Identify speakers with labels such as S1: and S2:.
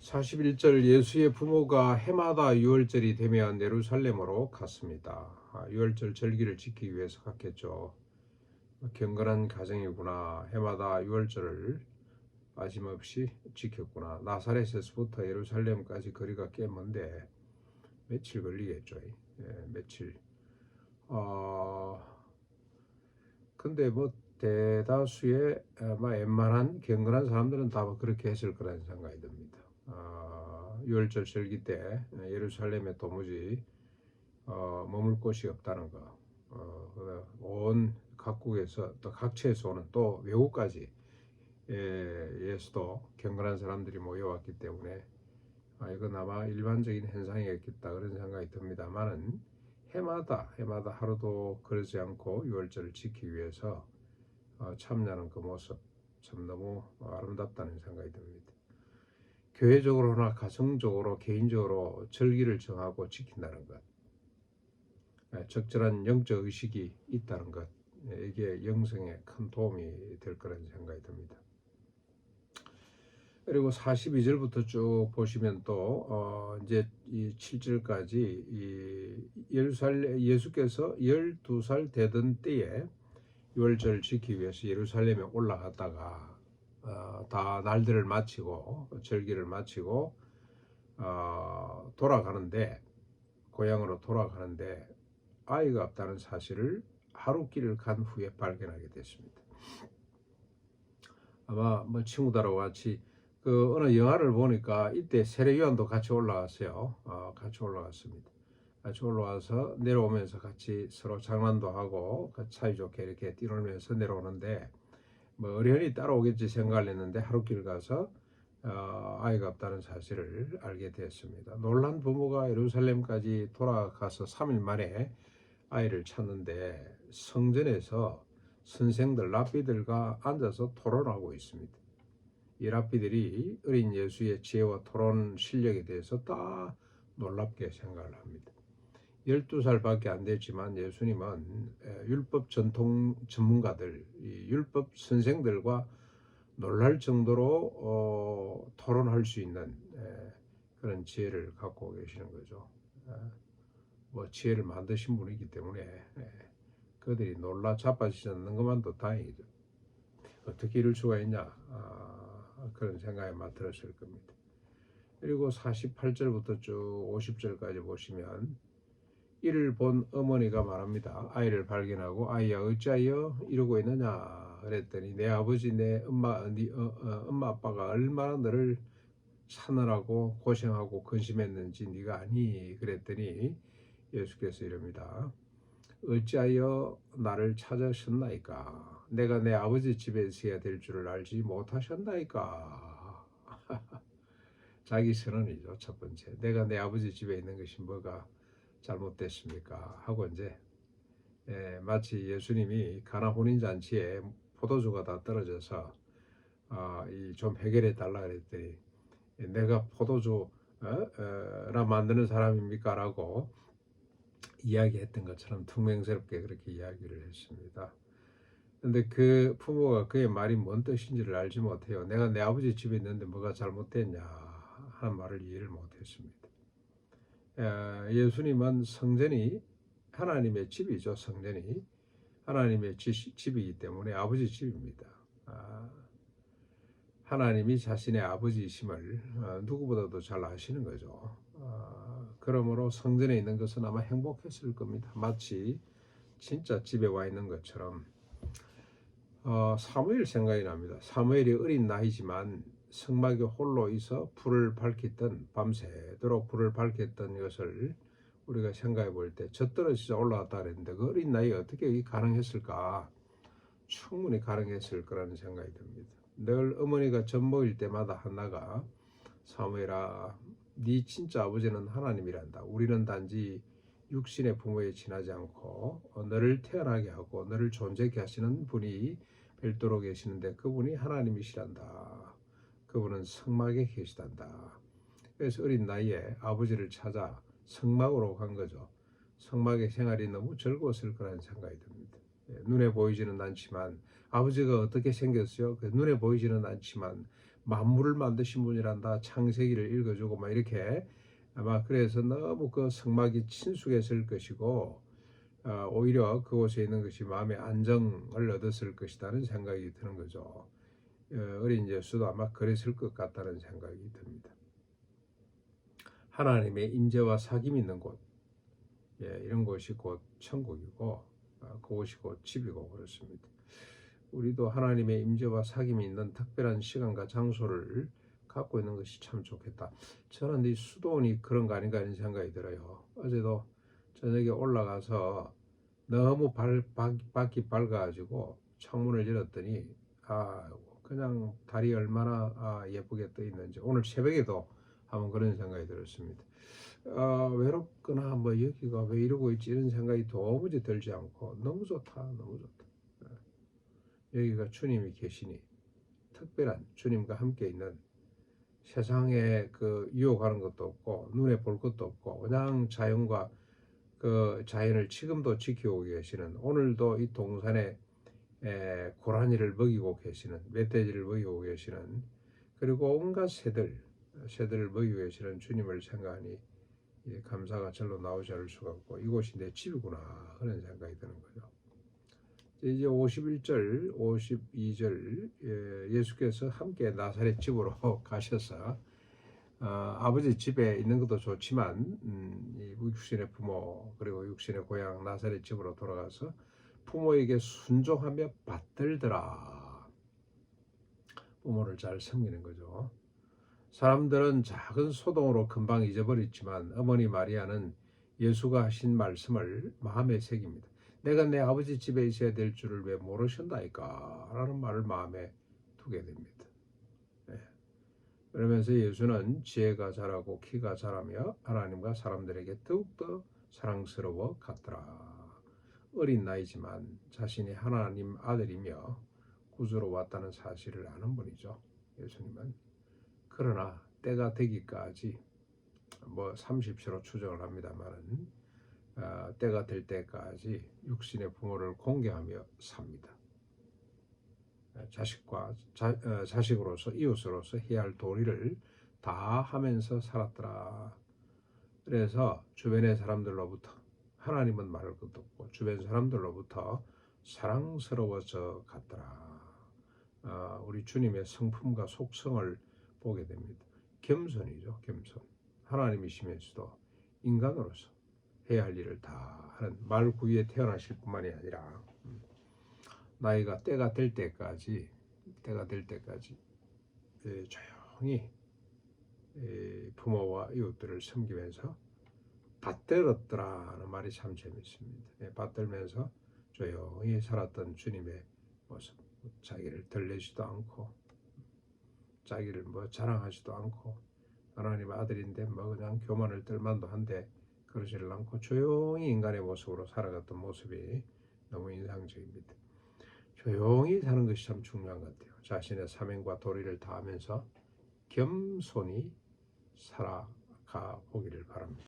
S1: 41절 예수의 부모가 해마다 유월절이 되면 예루살렘으로 갔습니다. 유월절 절기를 지키기 위해서 갔겠죠. 경건한 가정이구나. 해마다 유월절을 빠짐없이 지켰구나. 나사렛에서부터 예루살렘까지 거리가 꽤 먼데 며칠 걸리겠죠. 며칠. 근데 뭐 대다수의 웬만한 경건한 사람들은 다 그렇게 했을 거라는 생각이 듭니다. 유월절 절기 때 예루살렘에 도무지 머물 곳이 없다는 거. 온 각국에서 또 각처에서 오는 또 외국까지 예수도 경건한 사람들이 모여왔기 때문에 이건 아마 일반적인 현상이었겠다 그런 생각이 듭니다만은 해마다 하루도 그러지 않고 유월절을 지키기 위해서 참여하는 그 모습 참 너무 아름답다는 생각이 듭니다. 교회적으로나 가정적으로 개인적으로 절기를 정하고 지킨다는 것, 적절한 영적 의식이 있다는 것, 이게 영성에 큰 도움이 될 거라는 생각이 듭니다. 그리고 42절부터 쭉 보시면 또 이제 이 7절까지 이 예수께서 12살 되던 때에 유월절을 지키기 위해서 예루살렘에 올라갔다가 다 날들을 마치고 절기를 마치고 돌아가는데 고향으로 돌아가는데 아이가 없다는 사실을 하루길을 간 후에 발견하게 됐습니다. 아마 뭐 친구들하고 같이 그 어느 영화를 보니까 이때 세례요한도 같이 올라왔어요. 같이 올라왔습니다. 같이 올라와서 내려오면서 같이 서로 장난도 하고 사이좋게 이렇게 뛰놀면서 내려오는데 뭐 어련히 따라오겠지 생각을 했는데 하루길 가서 아이가 없다는 사실을 알게 되었습니다. 놀란 부모가 예루살렘까지 돌아가서 3일 만에 아이를 찾는데 성전에서 선생들, 랍비들과 앉아서 토론하고 있습니다. 이 랍비들이 어린 예수의 지혜와 토론 실력에 대해서 다 놀랍게 생각을 합니다. 12살밖에 안 됐지만 예수님은 율법 전통 전문가들, 율법 선생들과 놀랄 정도로 토론할 수 있는 그런 지혜를 갖고 계시는 거죠. 뭐 지혜를 만드신 분이기 때문에 그들이 놀라 자빠지지 않는 것만도 다행이죠. 어떻게 이럴 수가 있냐 그런 생각이 막 들었을 겁니다. 그리고 48절부터 쭉 50절까지 보시면 이를 본 어머니가 말합니다. 아이를 발견하고 아이야 어찌하여 이러고 있느냐 그랬더니 내 아버지 내 엄마 엄마 아빠가 얼마나 너를 사느라고 고생하고 근심했는지 네가 아니 그랬더니 예수께서 이럽니다. 어찌하여 나를 찾으셨나이까? 내가 내 아버지 집에 있어야 될 줄을 알지 못하셨나이까? 자기 선언이죠. 첫 번째. 내가 내 아버지 집에 있는 것이 뭐가 잘못됐습니까? 하고 이제 마치 예수님이 가나 혼인잔치에 포도주가 다 떨어져서 이 좀 해결해 달라 그랬더니 내가 포도주라 만드는 사람입니까? 라고 이야기했던 것처럼 퉁명스럽게 그렇게 이야기를 했습니다. 근데 그 부모가 그의 말이 뭔 뜻인지를 알지 못해요. 내가 내 아버지 집에 있는데 뭐가 잘못됐냐 하는 말을 이해를 못했습니다. 예수님은 성전이 하나님의 집이죠. 성전이 하나님의 집이기 때문에 아버지 집입니다. 하나님이 자신의 아버지이심을 누구보다도 잘 아시는 거죠. 그러므로 성전에 있는 것은 아마 행복했을 겁니다. 마치 진짜 집에 와 있는 것처럼. 사무엘 생각이 납니다. 사무엘이 어린 나이지만 성막에 홀로 있어 불을 밝혔던 밤새도록 불을 밝혔던 것을 우리가 생각해 볼 때 젖떨어지자 올라왔다 그랬는데 그 어린 나이에 어떻게 가능했을까? 충분히 가능했을 거라는 생각이 듭니다. 늘 어머니가 젖 먹일 때마다 하나가 사무엘아 네 진짜 아버지는 하나님이란다. 우리는 단지 육신의 부모에 지나지 않고 너를 태어나게 하고 너를 존재케 하시는 분이 별도로 계시는데 그분이 하나님이시란다. 그분은 성막에 계시단다. 그래서 어린 나이에 아버지를 찾아 성막으로 간 거죠. 성막의 생활이 너무 즐거웠을 거라는 생각이 듭니다. 눈에 보이지는 않지만 아버지가 어떻게 생겼어요? 눈에 보이지는 않지만 만물을 만드신 분이란다. 창세기를 읽어주고 막 이렇게 아마 그래서 너무 그 성막이 친숙했을 것이고 오히려 그곳에 있는 것이 마음의 안정을 얻었을 것이라는 생각이 드는 거죠. 어린 예수도 아마 그랬을 것 같다는 생각이 듭니다. 하나님의 임재와 사귐이 있는 곳, 이런 곳이 곧 천국이고 그곳이 곧 집이고 그렇습니다. 우리도 하나님의 임재와 사귐이 있는 특별한 시간과 장소를 갖고 있는 것이 참 좋겠다. 저는 이 수도원이 그런 거 아닌가 하는 생각이 들어요. 어제도 저녁에 올라가서 너무 밖이 밝아가지고 창문을 열었더니 그냥 달이 얼마나 예쁘게 떠 있는지 오늘 새벽에도 한번 그런 생각이 들었습니다. 외롭거나 뭐 여기가 왜 이러고 있지 이런 생각이 도무지 들지 않고 너무 좋다, 너무 좋다. 여기가 주님이 계시니 특별한 주님과 함께 있는 세상에 그 유혹하는 것도 없고 눈에 볼 것도 없고 그냥 자연과 그 자연을 지금도 지키고 계시는 오늘도 이 동산에 고라니를 먹이고 계시는 멧돼지를 먹이고 계시는 그리고 온갖 새들을 먹이고 계시는 주님을 생각하니 감사가 절로 나오지 않을 수가 없고 이곳이 내 집이구나 그런 생각이 드는 거죠. 이제 51절, 52절 예수께서 함께 나사렛 집으로 가셔서 아버지 집에 있는 것도 좋지만 이 육신의 부모 그리고 육신의 고향 나사렛 집으로 돌아가서 부모에게 순종하며 받들더라. 부모를 잘 섬기는 거죠. 사람들은 작은 소동으로 금방 잊어버렸지만 어머니 마리아는 예수가 하신 말씀을 마음에 새깁니다. 내가 내 아버지 집에 있어야 될 줄을 왜 모르신다니까 라는 말을 마음에 두게 됩니다. 그러면서 예수는 지혜가 자라고 키가 자라며 하나님과 사람들에게 더욱더 사랑스러워 갔더라. 어린 나이지만 자신이 하나님 아들이며 구주로 왔다는 사실을 아는 분이죠. 예수님은. 그러나 때가 되기까지 30세로 추정을 합니다만은 때가 될 때까지 육신의 부모를 공경하며 삽니다. 자식으로서 이웃으로서 해야 할 도리를 다 하면서 살았더라. 그래서 주변의 사람들로부터 하나님은 말할 것도 없고 주변 사람들로부터 사랑스러워져 갔더라. 우리 주님의 성품과 속성을 보게 됩니다. 겸손이죠. 겸손. 하나님이시면서도 인간으로서 해야 할 일을 다 하는 말구유에 태어나실 뿐만이 아니라 나이가 때가 될 때까지 조용히 부모와 이웃들을 섬기면서 받들었더라는 말이 참 재밌습니다. 받들면서 조용히 살았던 주님의 모습, 자기를 들리지도 않고 자기를 자랑하지도 않고 하나님 아들인데 그냥 교만을 떨만도 한데 그러지를 않고 조용히 인간의 모습으로 살아갔던 모습이 너무 인상적입니다. 조용히 사는 것이 참 중요한 것 같아요. 자신의 사명과 도리를 다하면서 겸손히 살아가 보기를 바랍니다.